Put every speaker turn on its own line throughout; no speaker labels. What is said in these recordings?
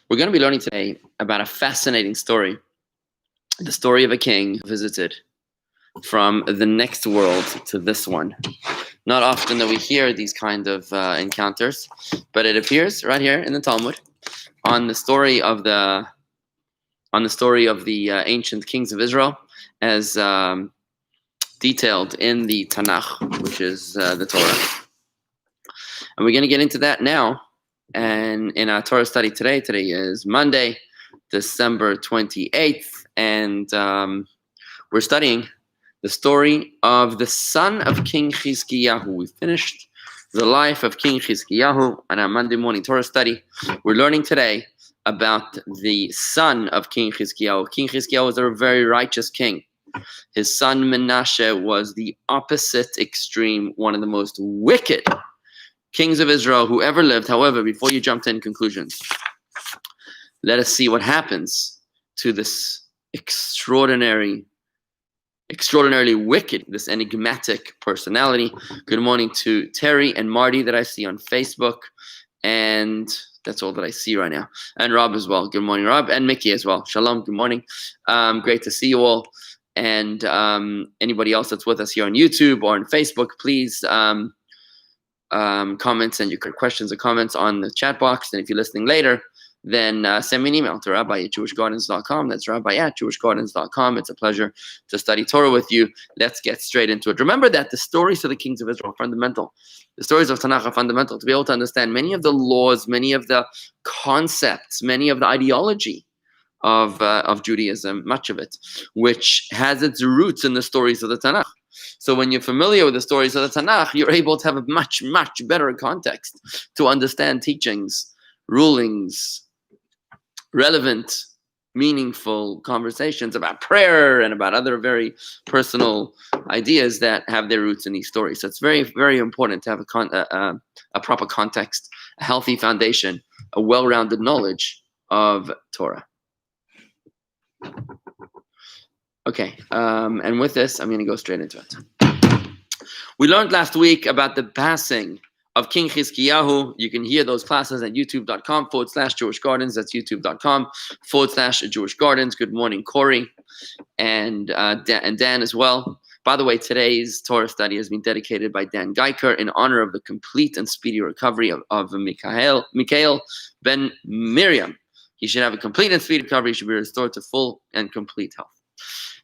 We're going to be learning today about a fascinating story, the story of a king who visited from the next world to this one. Not often that we hear these kind of encounters, but it appears right here in the Talmud on the story of the ancient kings of Israel, as detailed in the Tanakh, which is the Torah. And we're going to get into that now. And in our Torah study today is Monday, December 28th, and we're studying the story of the son of King Chizkiyahu. We finished the life of King Chizkiyahu on our Monday morning Torah study. We're learning today about the son of King Chizkiyahu. King Chizkiyahu was a very righteous king. His son Menashe was the opposite extreme, one of the most wicked kings of Israel who ever lived. However, before you jump to any conclusions, let us see what happens to this extraordinarily wicked, this enigmatic personality. Good morning to Terry and Marty that I see on Facebook. And that's all that I see right now. And Rob as well. Good morning, Rob. And Mickey as well. Shalom. Good morning. Great to see you all. And anybody else that's with us here on YouTube or on Facebook, please comments and your questions or comments on the chat box. And if you're listening later, then send me an email to rabbi@jewishgardens.com. That's rabbi@jewishgardens.com. It's a pleasure to study Torah with you. Let's get straight into it. Remember that the stories of the kings of Israel are fundamental. The stories of Tanakh are fundamental to be able to understand many of the laws, many of the concepts, many of the ideology of Judaism, much of it, which has its roots in the stories of the Tanakh. So when you're familiar with the stories of the Tanakh, you're able to have a much, much better context to understand teachings, rulings, relevant, meaningful conversations about prayer and about other very personal ideas that have their roots in these stories. So it's very, very important to have a proper context, a healthy foundation, a well-rounded knowledge of Torah. Okay, and with this, I'm going to go straight into it. We learned last week about the passing of King Chizkiyahu. You can hear those classes at youtube.com/Jewish Gardens. That's youtube.com/Jewish Gardens. Good morning, Corey, and Dan as well. By the way, today's Torah study has been dedicated by Dan Geiker in honor of the complete and speedy recovery of Mikhail ben Miriam. He should have a complete and speedy recovery. He should be restored to full and complete health.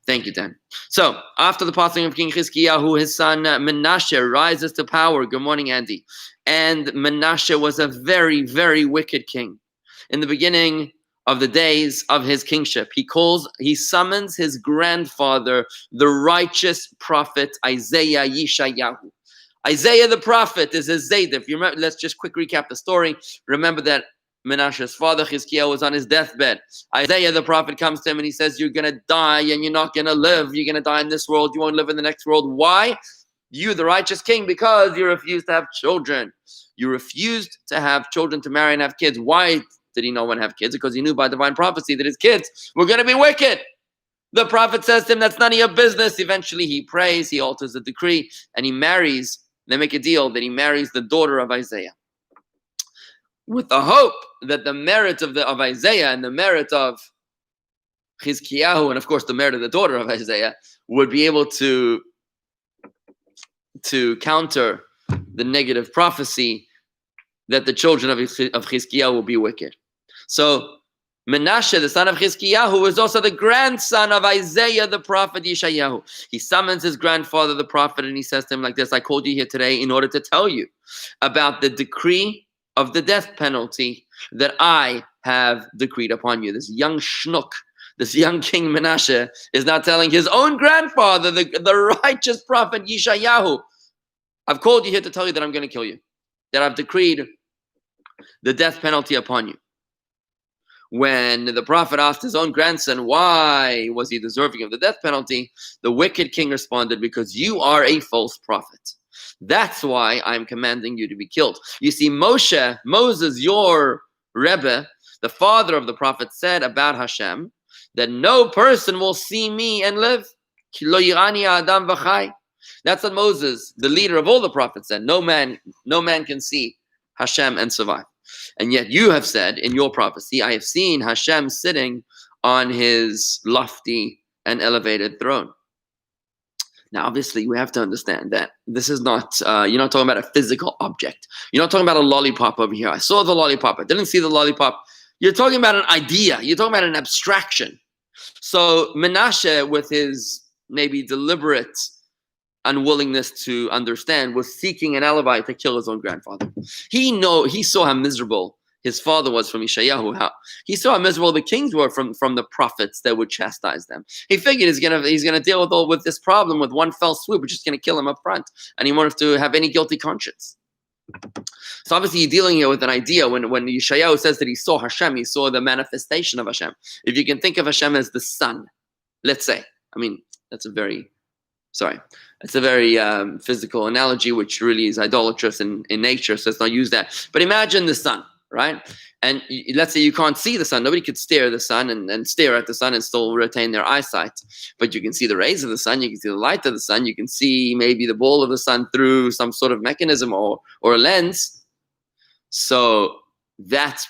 Thank you, Dan. So, after the passing of King Chizkiyahu, his son Menashe rises to power. Good morning, Andy. And Menashe was a very, very wicked king. In the beginning of the days of his kingship, he summons his grandfather, the righteous prophet Isaiah Yeshayahu. Isaiah the prophet is his Zayd. If you remember, let's just quick recap the story. Remember that Menashe's father, Chizkiyahu, was on his deathbed. Isaiah the prophet comes to him and he says, you're going to die and you're not going to live. You're going to die in this world. You won't live in the next world. Why? You, the righteous king, because you refused to have children. You refused to have children, to marry and have kids. Why did he not want to have kids? Because he knew by divine prophecy that his kids were going to be wicked. The prophet says to him, that's none of your business. Eventually he prays, he alters the decree, and he marries. They make a deal that he marries the daughter of Isaiah, with the hope that the merit of Isaiah and the merit of Chizkiyahu, and of course the merit of the daughter of Isaiah, would be able to counter the negative prophecy that the children of Chizkiyahu will be wicked. So Menashe, the son of Chizkiyahu, is also the grandson of Isaiah the prophet Yeshayahu. He summons his grandfather, the prophet, and he says to him like this, I called you here today in order to tell you about the decree of the death penalty that I have decreed upon you. This young schnook, this young king Menashe, is now telling his own grandfather, the righteous prophet Yeshayahu, I've called you here to tell you that I'm going to kill you, that I've decreed the death penalty upon you. When the prophet asked his own grandson why was he deserving of the death penalty, the wicked king responded, because you are a false prophet. That's why I'm commanding you to be killed. You see, Moses, your Rebbe, the father of the prophet, said about Hashem that no person will see me and live. That's what Moses, the leader of all the prophets, said. No man can see Hashem and survive. And yet you have said in your prophecy, I have seen Hashem sitting on his lofty and elevated throne. Now, obviously, we have to understand that this is not, you're not talking about a physical object. You're not talking about a lollipop over here. I saw the lollipop. I didn't see the lollipop. You're talking about an idea. You're talking about an abstraction. So Menashe, with his maybe deliberate unwillingness to understand, was seeking an alibi to kill his own grandfather. He saw how miserable his father was from Yeshayahu. He saw how miserable the kings were from the prophets that would chastise them. He figured he's gonna deal with this problem with one fell swoop, which is gonna kill him up front, and he wanted to have any guilty conscience. So obviously you're dealing here with an idea. When Yeshayahu says that he saw Hashem, he saw the manifestation of Hashem. If you can think of Hashem as the sun, let's say, that's a very physical analogy, which really is idolatrous in nature, so let's not use that. But imagine the sun, right? And let's say you can't see the sun. Nobody could stare at the sun and stare at the sun and still retain their eyesight. But you can see the rays of the sun. You can see the light of the sun. You can see maybe the ball of the sun through some sort of mechanism or a lens. So that's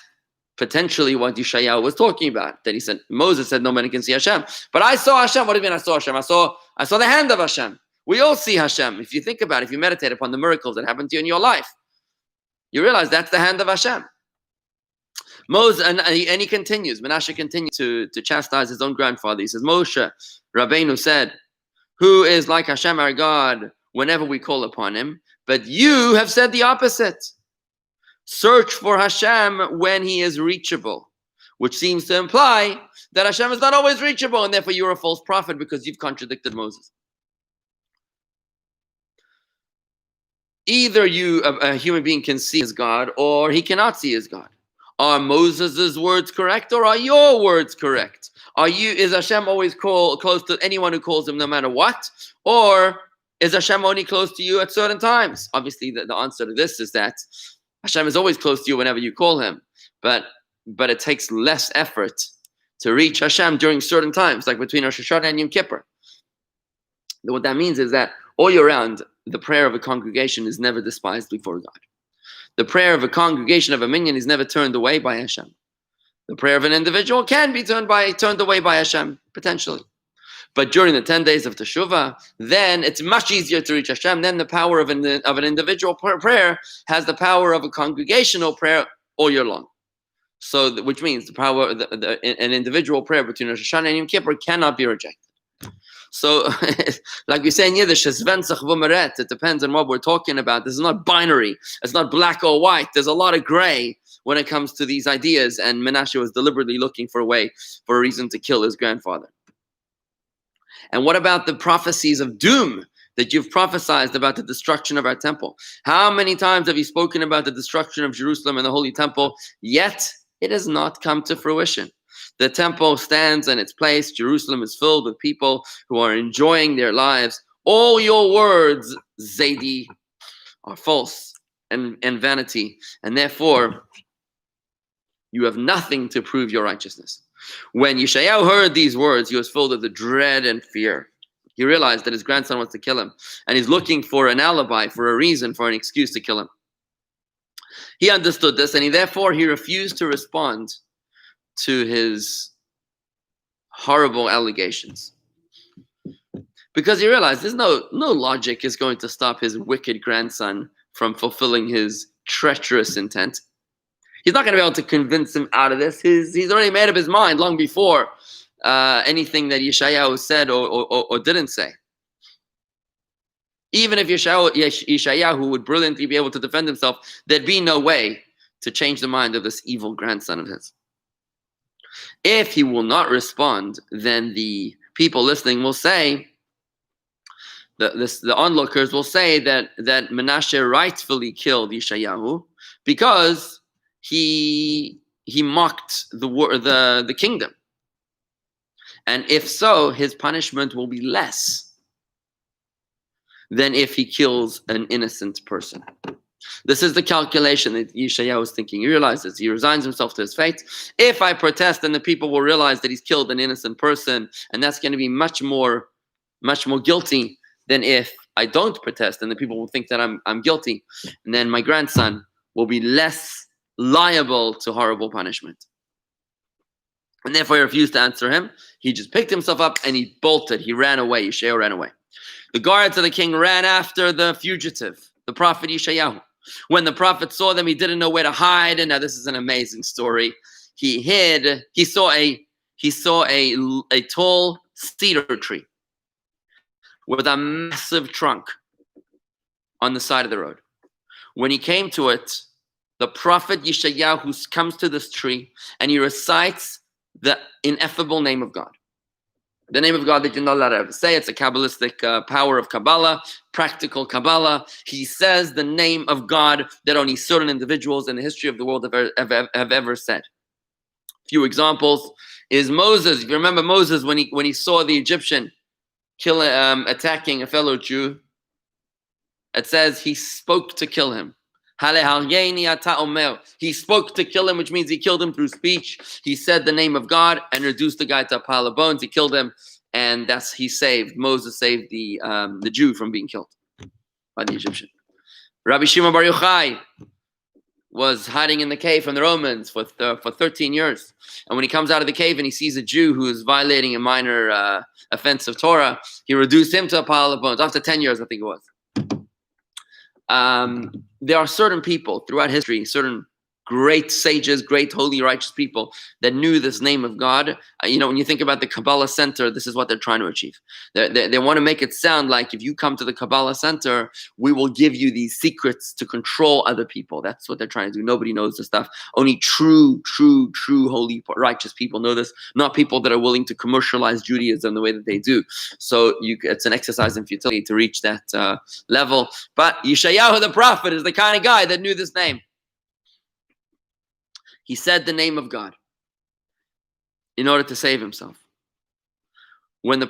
potentially what Yeshayahu was talking about. That he said, Moses said, no man can see Hashem. But I saw Hashem. What do you mean I saw Hashem? I saw the hand of Hashem. We all see Hashem. If you think about it, if you meditate upon the miracles that happened to you in your life, you realize that's the hand of Hashem. Moses, and he continues, Menashe continues to chastise his own grandfather. He says, Moshe Rabbeinu said, who is like Hashem our God whenever we call upon him? But you have said the opposite. Search for Hashem when he is reachable, which seems to imply that Hashem is not always reachable, and therefore you're a false prophet because you've contradicted Moses. Either a human being can see his God, or he cannot see his God. Are Moses' words correct, or are your words correct? Is Hashem always close to anyone who calls him no matter what? Or is Hashem only close to you at certain times? Obviously, the answer to this is that Hashem is always close to you whenever you call him. But it takes less effort to reach Hashem during certain times, like between Rosh Hashanah and Yom Kippur. What that means is that all year round, the prayer of a congregation is never despised before God. The prayer of a congregation of a minyan is never turned away by Hashem. The prayer of an individual can be turned away by Hashem, potentially. But during the 10 days of Teshuvah, then it's much easier to reach Hashem. Then the power of an individual prayer has the power of a congregational prayer all year long. So, which means the power of an individual prayer between Rosh Hashanah and Yom Kippur cannot be rejected. So, like we say in Yiddish, it depends on what we're talking about. This is not binary. It's not black or white. There's a lot of gray when it comes to these ideas. And Menashe was deliberately looking for a reason to kill his grandfather. And what about the prophecies of doom that you've prophesied about the destruction of our temple? How many times have you spoken about the destruction of Jerusalem and the Holy Temple? Yet it has not come to fruition. The temple stands in its place. Jerusalem is filled with people who are enjoying their lives. All your words, Zaidi, are false and vanity. And therefore, you have nothing to prove your righteousness. When Yeshayahu heard these words, he was filled with the dread and fear. He realized that his grandson wants to kill him. And he's looking for an alibi, for a reason, for an excuse to kill him. He understood this, and he refused to respond to his horrible allegations, because he realized there's no logic is going to stop his wicked grandson from fulfilling his treacherous intent. He's not going to be able to convince him out of this. He's already made up his mind long before anything that Yeshayahu said or didn't say. Even if Yeshayahu would brilliantly be able to defend himself, there'd be no way to change the mind of this evil grandson of his. If he will not respond, then the people listening will say, the onlookers will say that Menashe rightfully killed Yeshayahu because he mocked the kingdom. And if so, his punishment will be less than if he kills an innocent person. This is the calculation that Yeshayahu was thinking. He realizes, he resigns himself to his fate. If I protest, then the people will realize that he's killed an innocent person, and that's going to be much more guilty than if I don't protest, and the people will think that I'm guilty, and then my grandson will be less liable to horrible punishment. And therefore he refused to answer him. He just picked himself up and he bolted. He ran away. Yeshayahu ran away. The guards of the king ran after the fugitive, the prophet Yeshayahu. When the prophet saw them, he didn't know where to hide. And now this is an amazing story. He hid. He saw a tall cedar tree with a massive trunk on the side of the road. When he came to it, the prophet Yeshayahu comes to this tree and he recites the ineffable name of God. The name of God that you're not allowed to ever say. It's a Kabbalistic power of Kabbalah, practical Kabbalah. He says the name of God that only certain individuals in the history of the world have ever said. A few examples is Moses. If you remember Moses, when he saw the Egyptian attacking a fellow Jew, it says he spoke to kill him. He spoke to kill him, which means he killed him through speech. He said the name of God and reduced the guy to a pile of bones. He killed him, and Moses saved the Jew from being killed by the Egyptian. Rabbi Shimon Bar Yochai was hiding in the cave from the Romans for 13 years. And when he comes out of the cave and he sees a Jew who is violating a minor offense of Torah, he reduced him to a pile of bones after 10 years, I think it was. There are certain people throughout history, certain great sages, great holy righteous people that knew this name of God. When you think about the Kabbalah Center, this is what they're trying to achieve. They want to make it sound like if you come to the Kabbalah Center, we will give you these secrets to control other people. That's what they're trying to do. Nobody knows this stuff. Only true, holy, righteous people know this, not people that are willing to commercialize Judaism the way that they do. So it's an exercise in futility to reach that level. But Yeshayahu the prophet is the kind of guy that knew this name. He said the name of God in order to save himself. When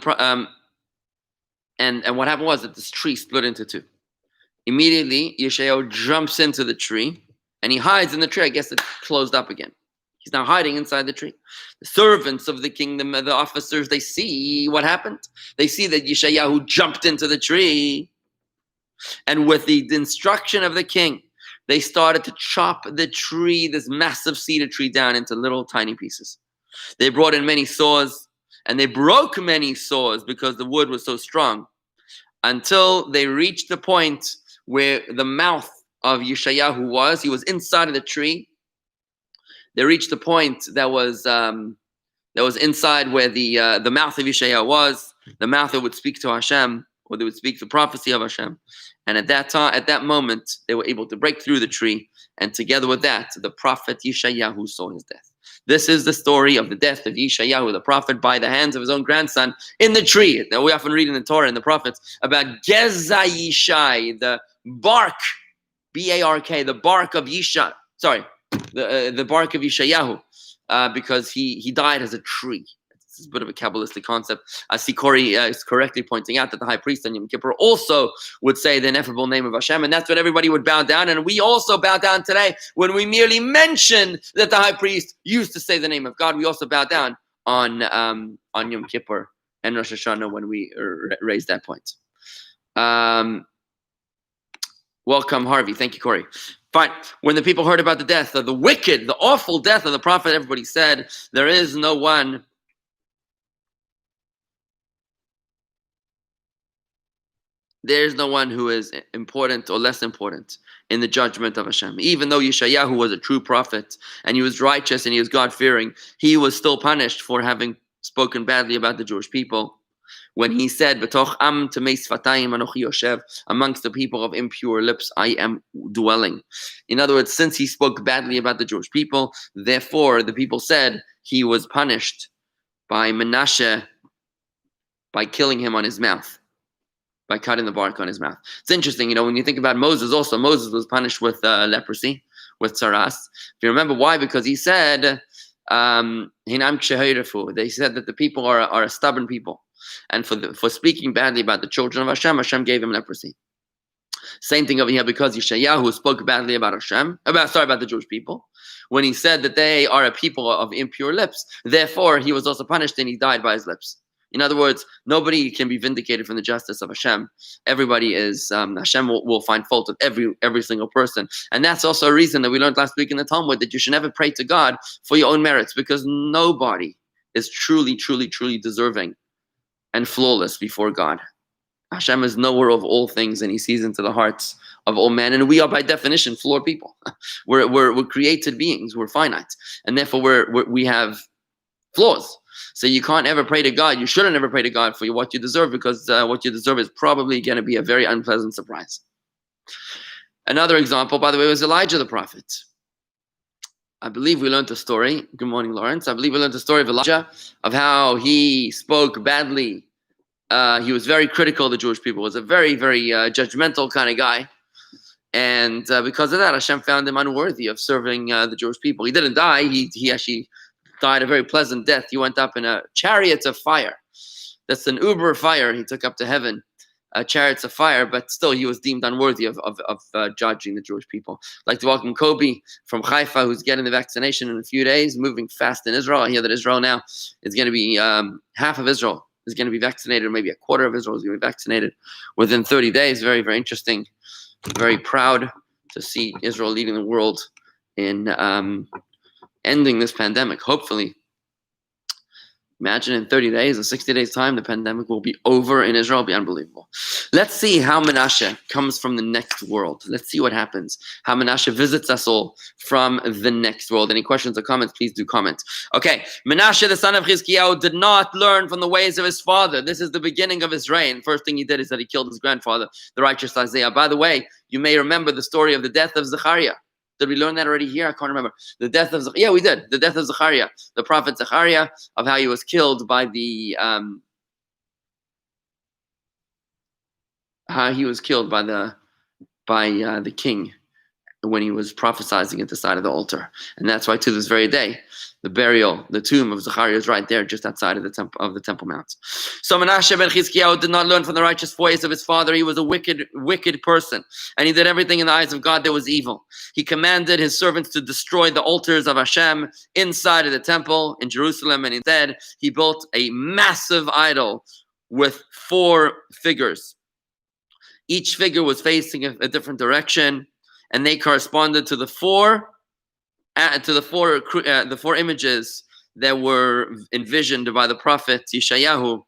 and what happened was that this tree split into two. Immediately, Yeshayahu jumps into the tree and he hides in the tree. I guess it closed up again. He's now hiding inside the tree. The servants of the kingdom, the officers, they see what happened. They see that Yeshayahu jumped into the tree, and with the instruction of the king, they started to chop the tree, this massive cedar tree, down into little tiny pieces. They brought in many saws, and they broke many saws because the wood was so strong, until they reached the point where the mouth of Yeshayahu was. He was inside of the tree. They reached the point that was inside where the mouth of Yeshayahu was, the mouth that would speak to Hashem, or they would speak the prophecy of Hashem. And at that moment, they were able to break through the tree. And together with that, the prophet Yeshayahu saw his death. This is the story of the death of Yeshayahu, the prophet, by the hands of his own grandson in the tree. Now, we often read in the Torah and the prophets about Geza Yishai, the bark, B-A-R-K, the bark of Yisha. Sorry, the bark of Yeshayahu, because he died as a tree. It's a bit of a Kabbalistic concept. Sikori is correctly pointing out that the high priest on Yom Kippur also would say the ineffable name of Hashem, and that's what everybody would bow down. And we also bow down today when we merely mention that the high priest used to say the name of God. We also bow down on Yom Kippur and Rosh Hashanah when we raise that point. Welcome, Harvey. Thank you, Corey. Fine. When the people heard about the death of the wicked, the awful death of the prophet, everybody said, there is no one who is important or less important in the judgment of Hashem. Even though Yeshayahu was a true prophet and he was righteous and he was God-fearing, he was still punished for having spoken badly about the Jewish people. When he said, "Betoch am tamei sfatayim anochi yoshev," amongst the people of impure lips, I am dwelling. In other words, since he spoke badly about the Jewish people, therefore the people said he was punished by Menashe by killing him on his mouth, by cutting the bark on his mouth. It's interesting, when you think about Moses also, Moses was punished with leprosy, with tsaras. If you remember why, because he said, hinam kshehirefu. They said that the people are a stubborn people. And for speaking badly about the children of Hashem, Hashem gave him leprosy. Same thing over here, because Yeshayahu spoke badly about about the Jewish people, when he said that they are a people of impure lips. Therefore, he was also punished and he died by his lips. In other words, nobody can be vindicated from the justice of Hashem. Everybody is, Hashem will find fault with every single person. And that's also a reason that we learned last week in the Talmud, that you should never pray to God for your own merits, because nobody is truly, truly, truly deserving and flawless before God. Hashem is knower of all things, and he sees into the hearts of all men. And we are by definition flawed people. We're created beings. We're finite. And therefore we have flaws. So you can't ever pray to God. You shouldn't ever pray to God for what you deserve, because what you deserve is probably going to be a very unpleasant surprise. Another example, by the way, was Elijah the prophet. I believe we learned the story. Good morning, Lawrence. I believe we learned the story of Elijah, of how he spoke badly. He was very critical of the Jewish people. Was a very, very judgmental kind of guy. And because of that, Hashem found him unworthy of serving the Jewish people. He didn't die. He actually died a very pleasant death. He went up in a chariot of fire. That's an Uber fire he took up to heaven. Chariots of fire, but still he was deemed unworthy of judging the Jewish people. I'd like to welcome Kobe from Haifa, who's getting the vaccination in a few days, moving fast in Israel. I hear that Israel now is going to be half of Israel is going to be vaccinated, or maybe a quarter of Israel is going to be vaccinated within 30 days. Very, very interesting. Very proud to see Israel leading the world in ending this pandemic. Hopefully, imagine in 30 days or 60 days time, the pandemic will be over in Israel. It'll be unbelievable. Let's see how Menashe comes from the next world. Let's see what happens. How Menashe visits us all from the next world. Any questions or comments, please do comment. Okay, Menashe, the son of Chizkiyahu, did not learn from the ways of his father. This is the beginning of his reign. First thing he did is that he killed his grandfather, the righteous Isaiah. By the way, you may remember the story of the death of Zechariah. Did we learn that already here? I can't remember. The death of Zechariah. Yeah, we did. The death of Zechariah, the prophet Zechariah, of how he was killed by the king when he was prophesying at the side of the altar. And that's why to this very day, the tomb of Zechariah is right there, just outside of the Temple Mount. So Menashe ben Chizkiyahu did not learn from the righteous ways of his father. He was a wicked person, and he did everything in the eyes of God that was evil. He commanded his servants to destroy the altars of Hashem inside of the temple in Jerusalem, and instead he built a massive idol with 4 figures. Each figure was facing a different direction, and they corresponded to the four images that were envisioned by the prophet Yeshayahu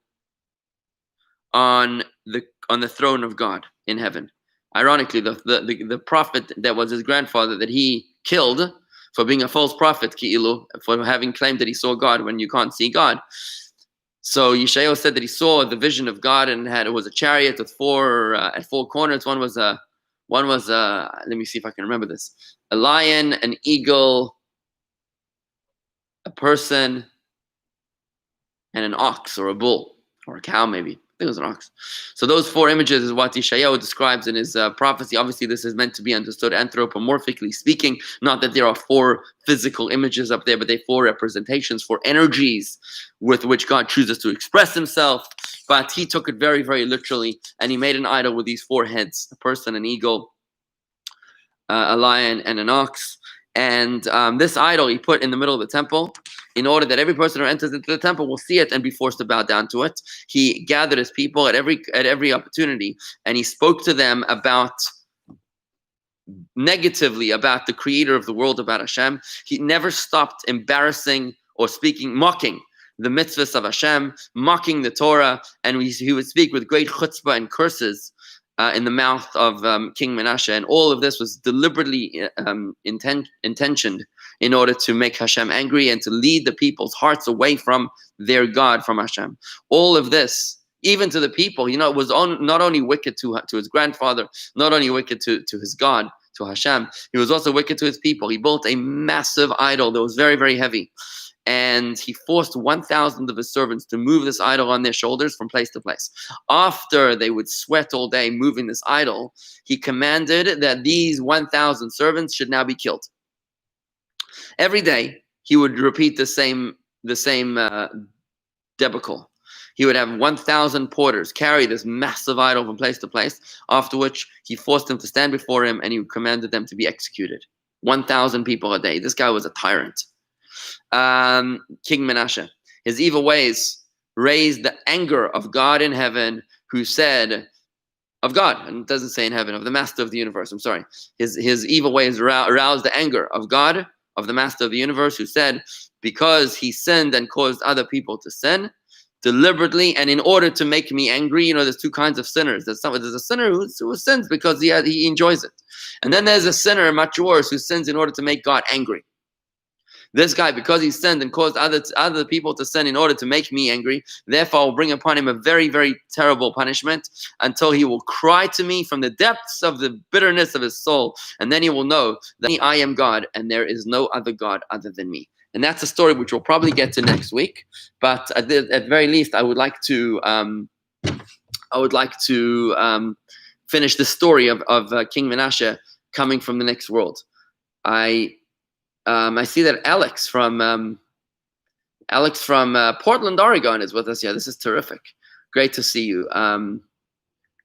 on the throne of God in heaven. Ironically, the prophet that was his grandfather that he killed for being a false prophet, Ki'ilu, for having claimed that he saw God when you can't see God. So Yeshayahu said that he saw the vision of God, and it was a chariot with 4 corners. One was let me see if I can remember this: a lion, an eagle, a person, and an ox or a bull or a cow, maybe. I think it was an ox. So those 4 images is what Yeshayahu describes in his prophecy. Obviously, this is meant to be understood anthropomorphically speaking, not that there are 4 physical images up there, but they're 4 representations, 4 energies with which God chooses to express himself. But he took it very, very literally, and he made an idol with these 4 heads: a person, an eagle, a lion, and an ox. And this idol he put in the middle of the temple in order that every person who enters into the temple will see it and be forced to bow down to it. He gathered his people at every opportunity, and he spoke to them negatively about the creator of the world, about Hashem. He never stopped embarrassing or mocking the mitzvahs of Hashem, mocking the Torah, and he would speak with great chutzpah and curses in the mouth of King Menashe. And all of this was deliberately intentioned in order to make Hashem angry and to lead the people's hearts away from their God, from Hashem. All of this, even to the people, it was not only wicked to his grandfather, not only wicked to his God, to Hashem, he was also wicked to his people. He built a massive idol that was very, very heavy. And he forced 1,000 of his servants to move this idol on their shoulders from place to place. After they would sweat all day moving this idol, he commanded that these 1,000 servants should now be killed. Every day, he would repeat the same debacle. He would have 1,000 porters carry this massive idol from place to place, after which he forced them to stand before him, and he commanded them to be executed. 1,000 people a day. This guy was a tyrant. King Menashe, his evil ways raised the anger of God in heaven, who said, of God, and it doesn't say in heaven, of the master of the universe. I'm sorry. His evil ways aroused the anger of God, of the master of the universe, who said, because he sinned and caused other people to sin deliberately and in order to make me angry. There's two kinds of sinners. There's a sinner who sins because he enjoys it. And then there's a sinner, much worse, who sins in order to make God angry. This guy, because he sinned and caused other people to sin in order to make me angry, therefore I will bring upon him a very, very terrible punishment until he will cry to me from the depths of the bitterness of his soul. And then he will know that I am God and there is no other God other than me. And that's a story which we'll probably get to next week. But at the very least, I would like to finish the story of King Menashe coming from the next world. I see that Alex from Portland, Oregon is with us. Yeah, this is terrific. Great to see you,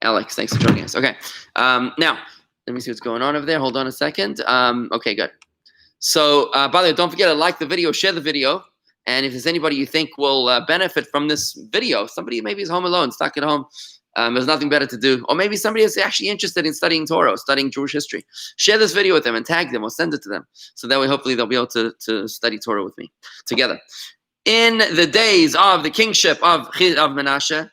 Alex. Thanks for joining us. Okay, now let me see what's going on over there. Hold on a second. Okay, good. So, by the way, don't forget to like the video, share the video, and if there's anybody you think will benefit from this video, somebody maybe is home alone, stuck at home. There's nothing better to do. Or maybe somebody is actually interested in studying Torah, studying Jewish history. Share this video with them and tag them or send it to them. So that way, hopefully, they'll be able to study Torah with me together. In the days of the kingship of Menashe,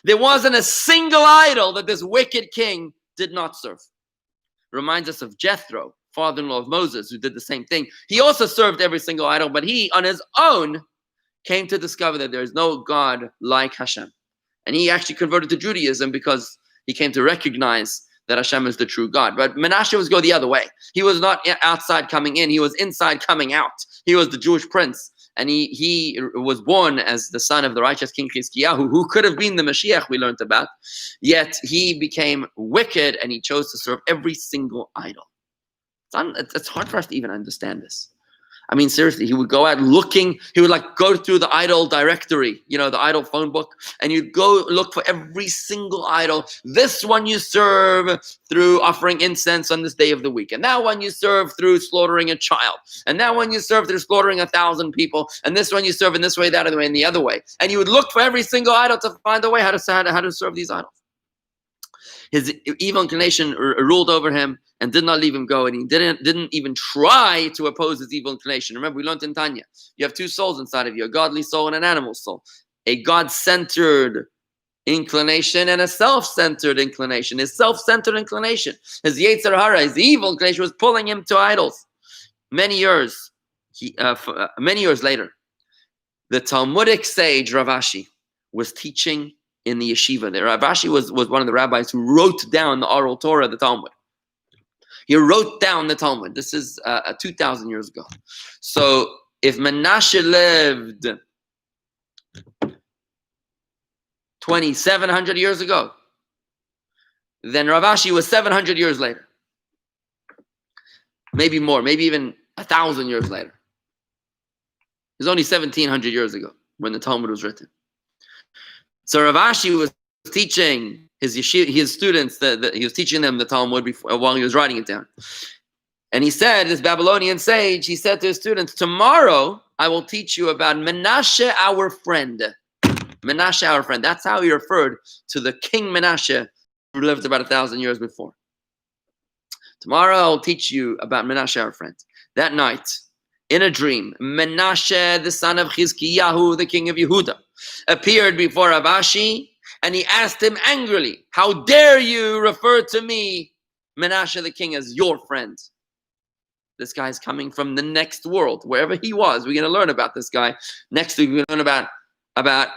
there wasn't a single idol that this wicked king did not serve. Reminds us of Jethro, father-in-law of Moses, who did the same thing. He also served every single idol, but he, on his own, came to discover that there is no God like Hashem. And he actually converted to Judaism because he came to recognize that Hashem is the true God. But Menashe was go the other way. He was not outside coming in. He was inside coming out. He was the Jewish prince. And he was born as the son of the righteous King Chizkiyahu, who could have been the Mashiach we learned about. Yet he became wicked and he chose to serve every single idol. It's hard for us to even understand this. I mean, seriously, he would go out looking, he would go through the idol directory, the idol phone book, and you'd go look for every single idol. This one you serve through offering incense on this day of the week. And that one you serve through slaughtering a child. And that one you serve through slaughtering 1,000 people. And this one you serve in this way, that other way, and the other way. And you would look for every single idol to find a way how to serve these idols. His evil inclination ruled over him and did not leave him go, and he didn't even try to oppose his evil inclination. Remember, we learned in Tanya, you have two souls inside of you, a godly soul and an animal soul. A God-centered inclination and a self-centered inclination. His self-centered inclination, his Yetzer Hara, his evil inclination, was pulling him to idols. Many years later, the Talmudic sage Rav Ashi was teaching in the yeshiva there. Rav Ashi was one of the rabbis who wrote down the oral Torah, the Talmud. He wrote down the Talmud. This is 2,000 years ago. So if Menashe lived 2,700 years ago, then Rav Ashi was 700 years later. Maybe more, maybe even 1,000 years later. It was only 1,700 years ago when the Talmud was written. So Rav Ashi was teaching his students, he was teaching them the Talmud while he was writing it down. And he said, this Babylonian sage, he said to his students, tomorrow I will teach you about Menashe, our friend. Menashe, our friend. That's how he referred to the king Menashe, who lived about 1,000 years before. Tomorrow I'll teach you about Menashe, our friend. That night, in a dream, Menashe, the son of Chizkiyahu, the king of Yehuda, appeared before Rav Ashi, and he asked him angrily, how dare you refer to me, Menashe the king, as your friend? This guy's coming from the next world, wherever he was. We're going to learn about this guy. Next week, we're going to learn about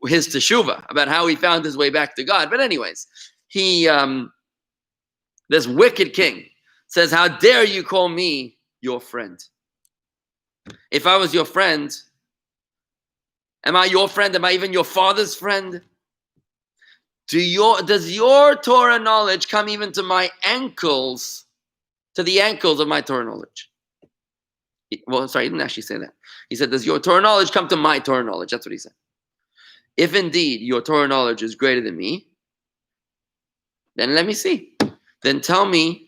his teshuvah, about how he found his way back to God. But anyways, this wicked king says, how dare you call me your friend? If I was your friend, am I your friend? Am I even your father's friend? Does your Torah knowledge come even to my ankles, to the ankles of my Torah knowledge? Well, sorry, he didn't actually say that. He said, does your Torah knowledge come to my Torah knowledge? That's what he said. If indeed your Torah knowledge is greater than me, then let me see. Then tell me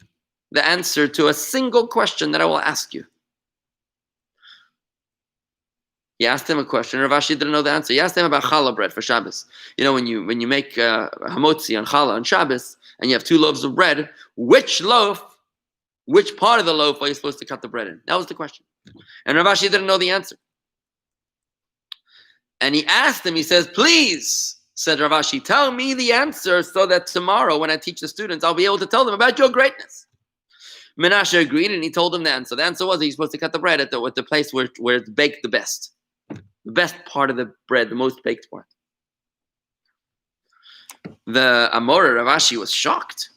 the answer to a single question that I will ask you. He asked him a question. Rav Ashi didn't know the answer. He asked him about challah bread for Shabbos. You know, when you make hamotzi on challah on Shabbos, and you have 2 loaves of bread, which part of the loaf are you supposed to cut the bread in? That was the question. And Rav Ashi didn't know the answer. And he asked him, he says, please, said Rav Ashi, tell me the answer so that tomorrow when I teach the students, I'll be able to tell them about your greatness. Menashe agreed and he told him the answer. The answer was that he's supposed to cut the bread at the place where it's baked the best. The best part of the bread, the most baked part. The Amora Rav Ashi was shocked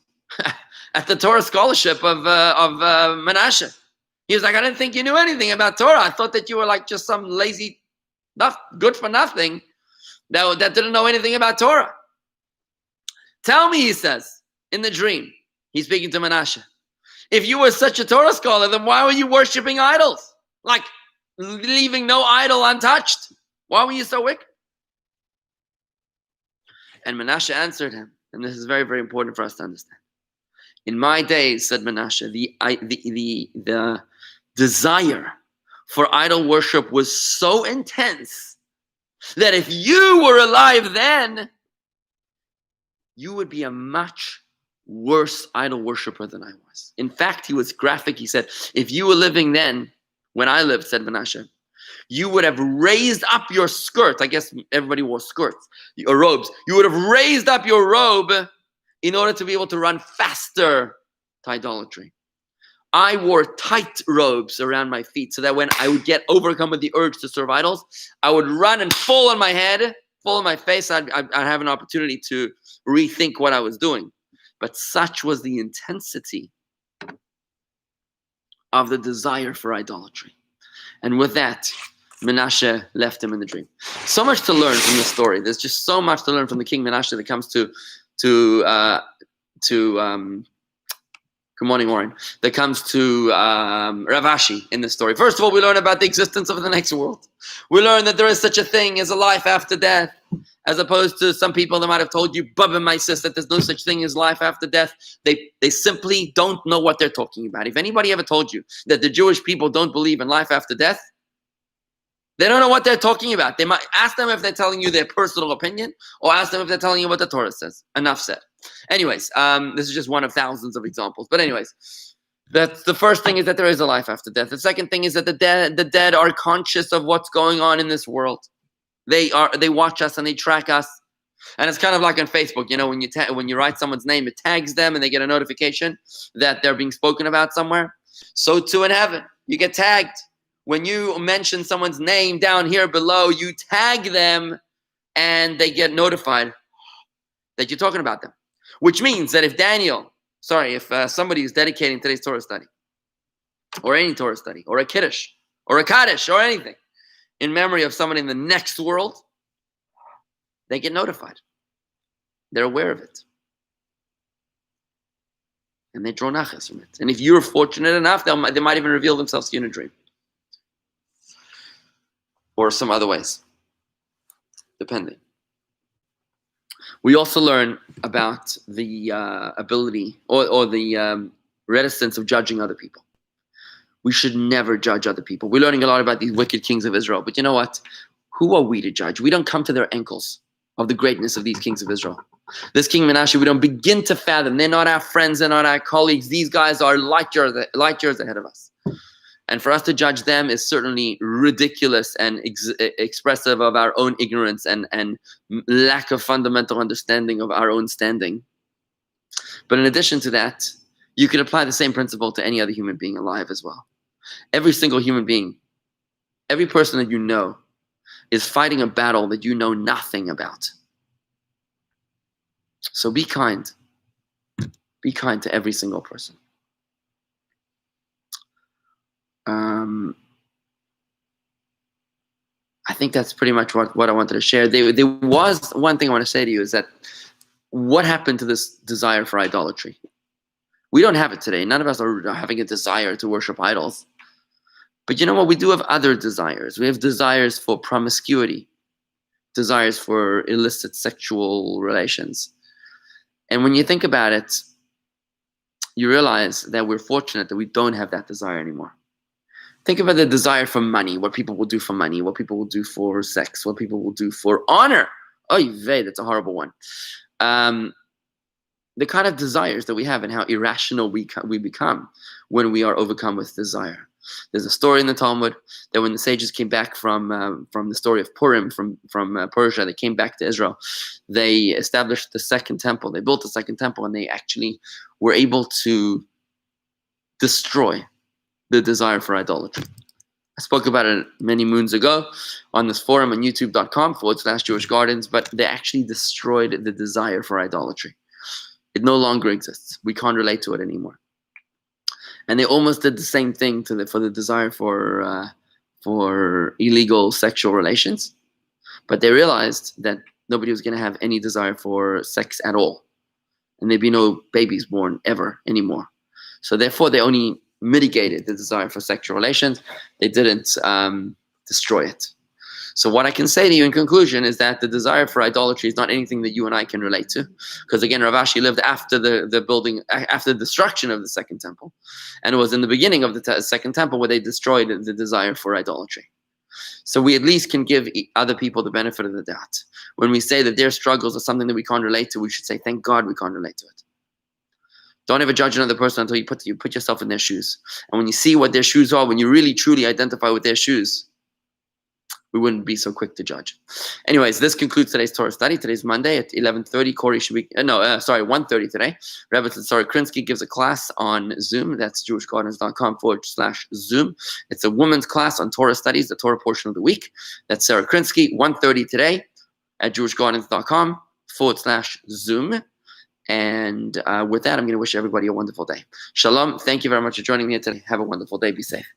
at the Torah scholarship of Menashe. He was like, I didn't think you knew anything about Torah. I thought that you were like just some lazy, good for nothing that didn't know anything about Torah. Tell me, he says, in the dream, he's speaking to Menashe, if you were such a Torah scholar, then why were you worshiping idols? Like, leaving no idol untouched. Why were you so wicked? And Menashe answered him, and this is very, very important for us to understand. In my days, said Menashe, the desire for idol worship was so intense that if you were alive then, you would be a much worse idol worshiper than I was. In fact, he was graphic. He said, if you were living then, when I lived, said Menashe, you would have raised up your skirt. I guess everybody wore skirts or robes. You would have raised up your robe in order to be able to run faster to idolatry. I wore tight robes around my feet so that when I would get overcome with the urge to serve idols, I would run and fall on my head, fall on my face. I'd have an opportunity to rethink what I was doing. But such was the intensity of the desire for idolatry. And with that, Menashe left him in the dream. So much to learn from this story. There's just so much to learn from the king Menashe that comes to good morning, Warren. That comes to Rav Ashi in this story. First of all, we learn about the existence of the next world. We learn that there is such a thing as a life after death, as opposed to some people that might have told you, Baba and my sister, that there's no such thing as life after death. They simply don't know what they're talking about. If anybody ever told you that the Jewish people don't believe in life after death, they don't know what they're talking about. They might ask them if they're telling you their personal opinion, or ask them if they're telling you what the Torah says. Enough said. Anyways, this is just one of thousands of examples. But anyways, that's the first thing, is that there is a life after death. The second thing is that the dead are conscious of what's going on in this world. They watch us and they track us. And it's kind of like on Facebook, you know, when you write someone's name, it tags them and they get a notification that they're being spoken about somewhere. So too in heaven, you get tagged. When you mention someone's name down here below, you tag them and they get notified that you're talking about them. Which means that if somebody is dedicating today's Torah study, or any Torah study, or a Kiddush, or a Kaddish, or anything, in memory of someone in the next world, they get notified. They're aware of it. And they draw nachas from it. And if you're fortunate enough, they might even reveal themselves to you in a dream. Or some other ways, depending. We also learn about the ability or the reticence of judging other people. We should never judge other people. We're learning a lot about these wicked kings of Israel. But you know what? Who are we to judge? We don't come to their ankles of the greatness of these kings of Israel. This king Menashe, we don't begin to fathom. They're not our friends. They're not our colleagues. These guys are light years ahead of us. And for us to judge them is certainly ridiculous and expressive of our own ignorance and lack of fundamental understanding of our own standing. But in addition to that, you can apply the same principle to any other human being alive as well. Every single human being, every person that you know, is fighting a battle that you know nothing about. So be kind. Be kind to every single person. I think that's pretty much what I wanted to share. There was one thing I want to say to you, is that what happened to this desire for idolatry? We don't have it today. None of us are having a desire to worship idols. But you know what? We do have other desires. We have desires for promiscuity, desires for illicit sexual relations. And when you think about it, you realize that we're fortunate that we don't have that desire anymore. Think about the desire for money, what people will do for money, what people will do for sex, what people will do for honor. Oh, that's a horrible one. The kind of desires that we have and how irrational we become when we are overcome with desire. There's a story in the Talmud that when the sages came back from the story of Purim from Persia, they came back to Israel. They established the second temple. They built the second temple, and they actually were able to destroy the desire for idolatry. I spoke about it many moons ago on this forum on youtube.com/Jewish Gardens, but they actually destroyed the desire for idolatry. It no longer exists. We can't relate to it anymore. And they almost did the same thing for the desire for illegal sexual relations, but they realized that nobody was going to have any desire for sex at all, and there'd be no babies born ever anymore. So therefore, they only mitigated the desire for sexual relations. They didn't destroy it. So what I can say to you in conclusion is that the desire for idolatry is not anything that you and I can relate to, because again, Rav Ashi lived after the building, after the destruction of the second temple, and it was in the beginning of the second temple where they destroyed the desire for idolatry. So we at least can give other people the benefit of the doubt. When we say that their struggles are something that we can't relate to, we should say, thank God we can't relate to it. Don't ever judge another person until you put yourself in their shoes. And when you see what their shoes are, when you really truly identify with their shoes, we wouldn't be so quick to judge. Anyways, this concludes today's Torah study. Today's Monday at 11:30. Corey should be 1:30 today. Rabbi Tzari Krinsky gives a class on Zoom. That's jewishgardens.com/Zoom. It's a women's class on Torah studies, the Torah portion of the week. That's Sarah Krinsky, 1:30 today at jewishgardens.com/Zoom. And with that, I'm going to wish everybody a wonderful day. Shalom. Thank you very much for joining me today. Have a wonderful day. Be safe.